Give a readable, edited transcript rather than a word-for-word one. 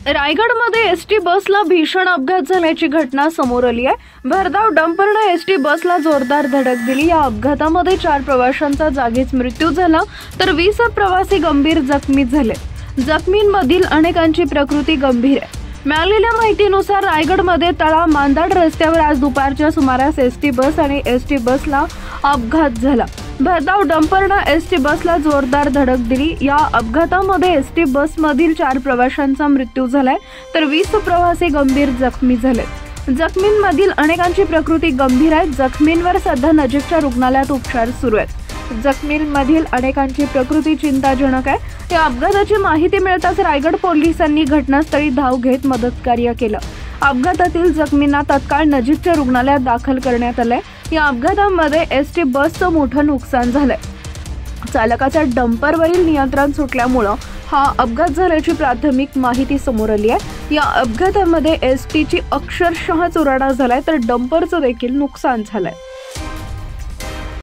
रायगडमध्ये एसटी बसला भीषण अपघात झाल्याची घटना समोर आली आहे। भरधाव डंपरने एसटी बसला जोरदार धडक दिली। या अपघातामध्ये 4 प्रवाशांचा जागीच मृत्यू झाला तर 20 प्रवासी गंभीर जखमी झाले। जखमींमधील अनेकांची प्रकृती गंभीर आहे। मिळालेल्या माहितीनुसार रायगडमध्ये तळा मांदाड रस्त्यावर आज दुपारच्या सुमारास एसटी बस आणि एसटी बसला अपघात झाला। भरधाव डंपरने एसटी बसला जोरदार धडक दिली। या अपघातामध्ये एसटी बसमधील 4 प्रवाशांचा मृत्यू झालाय तर 20 प्रवासी गंभीर जखमी झाले। जखमींमधील अनेकांची प्रकृती गंभीर आहे। जखमींवर सध्या नजीकच्या रुग्णालयात उपचार सुरू आहेत। जखमींमधील अनेकांची प्रकृती चिंताजनक आहे। या अपघाताची माहिती मिळताच रायगड पोलिसांनी घटनास्थळी धाव घेत मदतकार्य केलं। अपघातातील जखमींना तत्काळ नजीकच्या रुग्णालयात दाखल करण्यात आलंय। या अपघातामध्ये एसटी बसचं मोठं नुकसान झालंय। चालकाचा डंपरवरील नियंत्रण सुटल्यामुळे हा अपघात झाल्याची प्राथमिक माहिती समोर आली आहे। या अपघातामध्ये एसटीची अक्षरशः चुराडा झालाय तर डंपरचं देखील नुकसान झालंय।